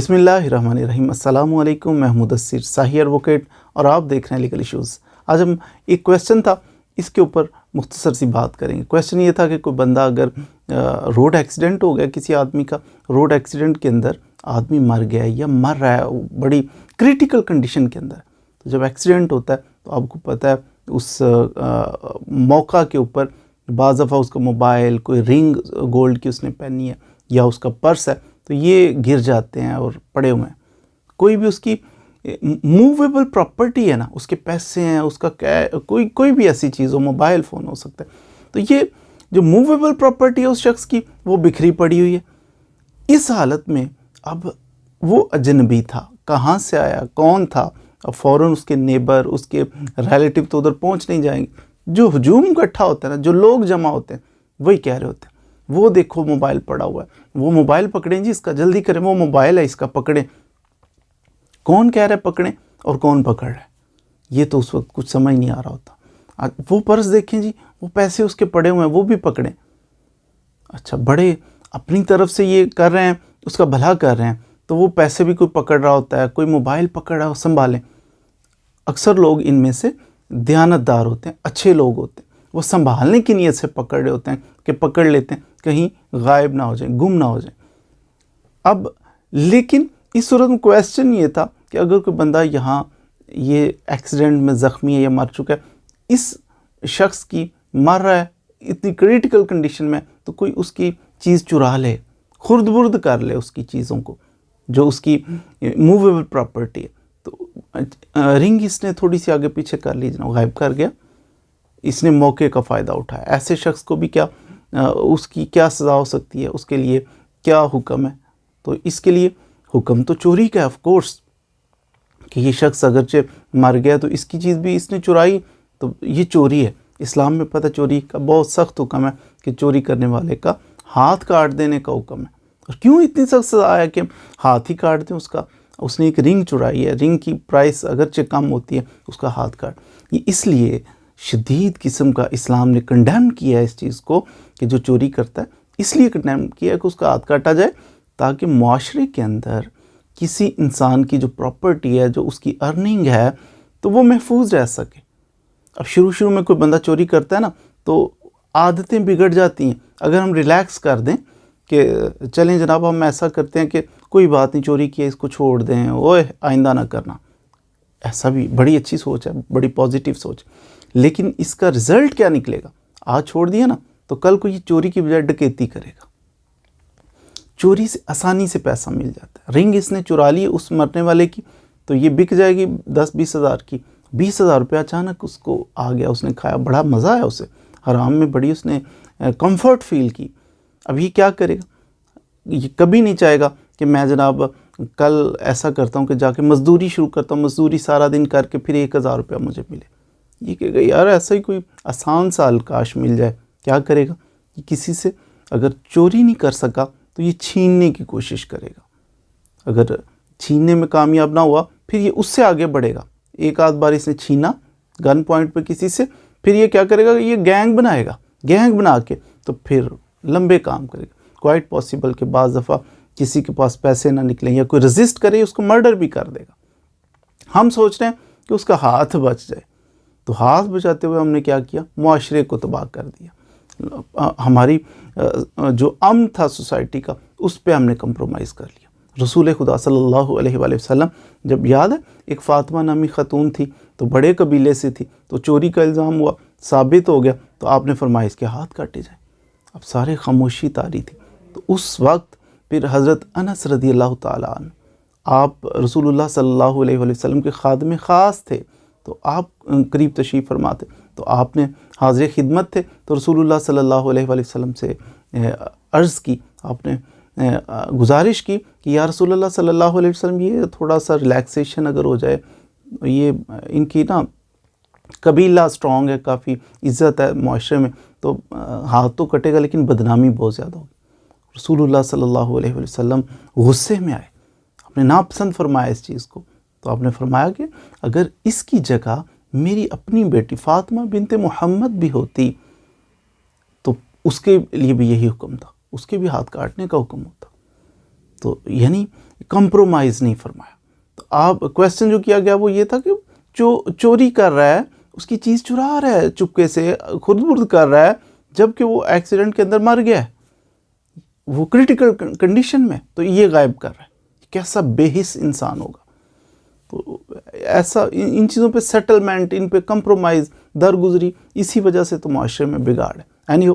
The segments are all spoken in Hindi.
बिस्मिल्लाहिर्रहमानिर्रहीम। अस्सलामु अलैकुम। मैं मुदस्सिर शाही एडवोकेट और आप देख रहे हैं लीगल इश्यूज़। आज हम एक क्वेश्चन था, इसके ऊपर मुख्तसर सी बात करेंगे। क्वेश्चन ये था कि कोई बंदा अगर रोड एक्सीडेंट हो गया, किसी आदमी का रोड एक्सीडेंट के अंदर आदमी मर गया या मर रहा है बड़ी क्रिटिकल कंडीशन के अंदर, तो जब एक्सीडेंट होता है तो आपको पता है उस मौका के ऊपर बाज़ दफ़ा उसका मोबाइल, कोई रिंग गोल्ड की उसने पहनी है या उसका पर्स है, तो ये गिर जाते हैं और पड़े हुए हैं। कोई भी उसकी मूवेबल प्रॉपर्टी है ना, उसके पैसे हैं, उसका कोई भी ऐसी चीज़ हो, मोबाइल फ़ोन हो सकता है, तो ये जो मूवेबल प्रॉपर्टी है उस शख्स की वो बिखरी पड़ी हुई है। इस हालत में अब वो अजनबी था, कहाँ से आया, कौन था, अब फ़ौरन उसके नेबर, उसके रिलेटिव तो उधर पहुँच नहीं जाएंगे। जो हजूम इकट्ठा होता है ना, जो लोग जमा होते हैं, वही कह रहे होते हैं वो देखो मोबाइल पड़ा हुआ है, वो मोबाइल पकड़ें जी इसका, जल्दी करें, वो मोबाइल है इसका, पकड़ें। कौन कह रहा है पकड़ें और कौन पकड़ रहा है, ये तो उस वक्त कुछ समझ नहीं आ रहा होता। वो पर्स देखें जी, वो पैसे उसके पड़े हुए हैं, वो भी पकड़ें। अच्छा, बड़े अपनी तरफ से ये कर रहे हैं, उसका भला कर रहे हैं, तो वो पैसे भी कोई पकड़ रहा होता है, कोई मोबाइल पकड़ रहा है, संभालें। अक्सर लोग इनमें से दयानतदार होते हैं, अच्छे लोग होते हैं, वो संभालने की नीयत से पकड़ रहे होते हैं कि पकड़ लेते हैं कहीं गायब ना हो जाए, गुम ना हो जाए। अब लेकिन इस सूरत में क्वेश्चन ये था कि अगर कोई बंदा यहाँ ये एक्सीडेंट में ज़ख्मी है या मर चुका है, इस शख्स की मर रहा है इतनी क्रिटिकल कंडीशन में, तो कोई उसकी चीज़ चुरा ले, खुर्द बुर्द कर ले उसकी चीज़ों को, जो उसकी मूवेबल प्रॉपर्टी है। तो रिंग इसने थोड़ी सी आगे पीछे कर ली, जना गायब कर गया, इसने मौके का फ़ायदा उठाया। ऐसे शख्स को भी क्या उसकी क्या सज़ा हो सकती है, उसके लिए क्या हुक्म है? तो इसके लिए हुक्म तो चोरी का है ऑफ कोर्स, कि ये शख्स अगरचे मर गया तो इसकी चीज़ भी इसने चुराई तो ये चोरी है। इस्लाम में पता चोरी का बहुत सख्त हुक्म है कि चोरी करने वाले का हाथ काट देने का हुक्म है। और क्यों इतनी सख्त सज़ा है कि हाथ ही काट दें उसका? उसने एक रिंग चुराई है, रिंग की प्राइस अगरचे कम होती है, उसका हाथ काट। ये इसलिए शदीद किस्म का इस्लाम ने कंडेम किया है इस चीज़ को कि जो चोरी करता है, इसलिए कंडेम किया है कि उसका हाथ काटा जाए, ताकि मुआशरे के अंदर किसी इंसान की जो प्रॉपर्टी है, जो उसकी अर्निंग है, तो वो महफूज रह सके। अब शुरू में कोई बंदा चोरी करता है ना, तो आदतें बिगड़ जाती हैं। अगर हम रिलैक्स कर दें कि चलें जनाब हम ऐसा करते हैं कि कोई बात नहीं, चोरी किया इसको छोड़ दें, ओए आइंदा ना करना, ऐसा भी बड़ी अच्छी सोच है, बड़ी पॉजिटिव सोच। लेकिन इसका रिज़ल्ट क्या निकलेगा? आज छोड़ दिया ना, तो कल को ये चोरी की बजाय डकैती करेगा। चोरी से आसानी से पैसा मिल जाता है। रिंग इसने चुरा ली उस मरने वाले की, तो ये बिक जाएगी 10-20 हज़ार की। 20 हज़ार रुपया अचानक उसको आ गया, उसने खाया, बड़ा मज़ा आया उसे, हराम में बड़ी उसने कंफर्ट फील की। अब ये क्या करेगा? ये कभी नहीं चाहेगा कि मैं जनाब कल ऐसा करता हूँ कि जाके मज़दूरी शुरू करता हूँ, मज़दूरी सारा दिन करके फिर 1000 रुपया मुझे मिले। ये कहेगा यार ऐसा ही कोई आसान सा काश मिल जाए। क्या करेगा? ये किसी से अगर चोरी नहीं कर सका तो ये छीनने की कोशिश करेगा। अगर छीनने में कामयाब ना हुआ, फिर ये उससे आगे बढ़ेगा। एक आध बार इसने छीना गन पॉइंट पे किसी से, फिर ये क्या करेगा? ये गैंग बनाएगा, गैंग बना के तो फिर लंबे काम करेगा। क्वाइट पॉसिबल कि बाज़ दफ़ा किसी के पास पैसे ना निकलें या कोई रजिस्ट करे, उसको मर्डर भी कर देगा। हम सोच रहे हैं कि उसका हाथ बच जाए, तो हाथ बचाते हुए हमने क्या किया? मुआशरे को तबाह कर दिया। हमारी जो अमन था सोसाइटी का, उस पे हमने कंप्रोमाइज़ कर लिया। रसूल खुदा सल्लल्लाहु अलैहि वसल्लम, जब याद है एक फ़ातिमा नामी ख़तून थी, तो बड़े कबीले से थी, तो चोरी का इल्ज़ाम हुआ, साबित हो गया, तो आपने फरमाया इसके हाथ काटे जाए। अब सारे खामोशी तारी थी। तो उस वक्त फिर हज़रत अनस रज़ी अल्लाह ताला अन्हु, आप रसूलुल्लाह सल्लल्लाहु अलैहि वसल्लम के खादिम ख़ास थे, तो आप करीब तशरीफ़ फरमाते, तो आपने हाज़िर खिदमत थे, तो रसूलुल्लाह सल्लल्लाहु अलैहि वसल्लम से अर्ज़ की, आपने गुजारिश की कि या रसूलुल्लाह सल्लल्लाहु अलैहि वसल्लम ये थोड़ा सा रिलैक्सेशन अगर हो जाए, ये इनकी ना कबीला स्ट्रॉन्ग है, काफ़ी इज़्ज़त है माशरे में, तो हाथ तो कटेगा लेकिन बदनामी बहुत ज़्यादा होगी। रसूलुल्लाह सल्लल्लाहु अलैहि वसल्लम गुस्से में आए, आपने नापसंद फरमाया इस चीज़ को, तो आपने फरमाया कि अगर इसकी जगह मेरी अपनी बेटी फ़ातिमा बिनते मोहम्मद भी होती तो उसके लिए भी यही हुक्म था, उसके भी हाथ काटने का हुक्म होता। तो यानी कंप्रोमाइज़ नहीं फरमाया। तो आप क्वेश्चन जो किया गया वो ये था कि चोरी कर रहा है, उसकी चीज़ चुरा रहा है, चुपके से खुद-बुर्द कर रहा है, जबकि वो एक्सीडेंट के अंदर मर गया है, वो क्रिटिकल कंडीशन में, तो ये गायब कर रहा है। कैसा बेहिस इंसान होगा। तो ऐसा इन चीज़ों पे सेटलमेंट, इन पे कंप्रोमाइज़, दरगुजरी, इसी वजह से तो माशरे में बिगाड़ है। यानी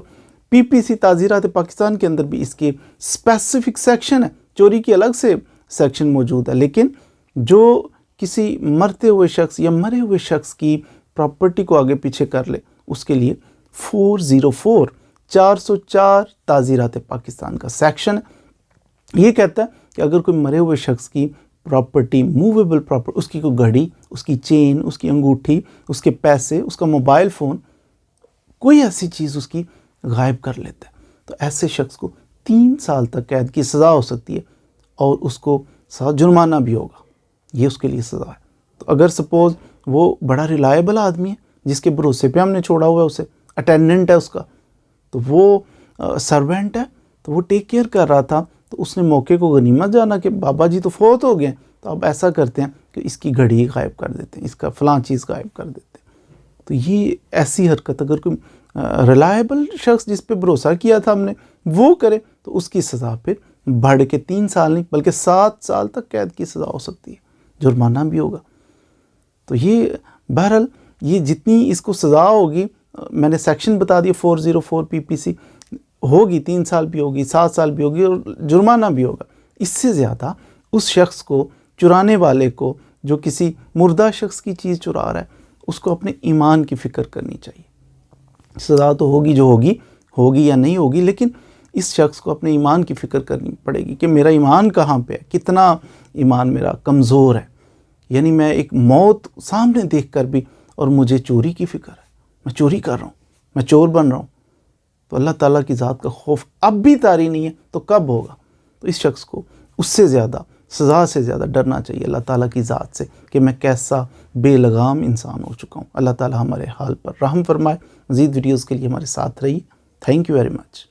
पीपीसी ताज़ीरात पाकिस्तान के अंदर भी इसके स्पेसिफिक सेक्शन है, चोरी की अलग से सेक्शन मौजूद है, लेकिन जो किसी मरते हुए शख्स या मरे हुए शख्स की प्रॉपर्टी को आगे पीछे कर ले, उसके लिए 404 ताज़ीरात पाकिस्तान का सेक्शन है। ये कहता है कि अगर कोई मरे हुए शख्स की प्रॉपर्टी, मूवेबल प्रॉपर्टी, उसकी कोई घड़ी, उसकी चेन, उसकी अंगूठी, उसके पैसे, उसका मोबाइल फ़ोन, कोई ऐसी चीज़ उसकी गायब कर लेता है, तो ऐसे शख्स को 3 साल तक कैद की सज़ा हो सकती है और उसको जुर्माना भी होगा। ये उसके लिए सज़ा है। तो अगर सपोज़ वो बड़ा रिलायबल आदमी है, जिसके भरोसे पे हमने छोड़ा हुआ है उसे, अटेंडेंट है उसका, तो वो सर्वेंट है, तो वो टेक केयर कर रहा था, तो उसने मौके को गनीमत जाना कि बाबा जी तो फौत हो गए, तो अब ऐसा करते हैं कि इसकी घड़ी गायब कर देते हैं, इसका फ़लाँ चीज़ गायब कर देते हैं। तो ये ऐसी हरकत अगर कोई रिलायबल शख्स जिस पे भरोसा किया था हमने वो करे, तो उसकी सज़ा फिर बढ़ के 3 साल नहीं बल्कि 7 साल तक कैद की सज़ा हो सकती है, जुर्माना भी होगा। तो ये बहरहाल ये जितनी इसको सज़ा होगी, मैंने सेक्शन बता दिया 404 पीपीसी, होगी 3 साल भी होगी, 7 साल भी होगी और जुर्माना भी होगा। इससे ज़्यादा उस शख्स को, चुराने वाले को, जो किसी मुर्दा शख्स की चीज़ चुरा रहा है, उसको अपने ईमान की फ़िक्र करनी चाहिए। सज़ा तो होगी जो होगी या नहीं होगी, लेकिन इस शख्स को अपने ईमान की फ़िक्र करनी पड़ेगी कि मेरा ईमान कहाँ पे है, कितना ईमान मेरा कमज़ोर है। यानी मैं एक मौत सामने देखकर भी और मुझे चोरी की फ़िक्र है, मैं चोरी कर रहा हूँ, मैं चोर बन रहा हूँ, तो अल्लाह ताला की ज़ात का खौफ अब भी तारी नहीं है, तो कब होगा? तो इस शख्स को उससे ज़्यादा, सज़ा से ज़्यादा डरना चाहिए अल्लाह ताला की ज़ात से कि मैं कैसा बेलगाम इंसान हो चुका हूँ। अल्लाह ताला हमारे हाल पर रहम फरमाए। मज़ीद वीडियोज़ के लिए हमारे साथ रहिए। Thank you very much.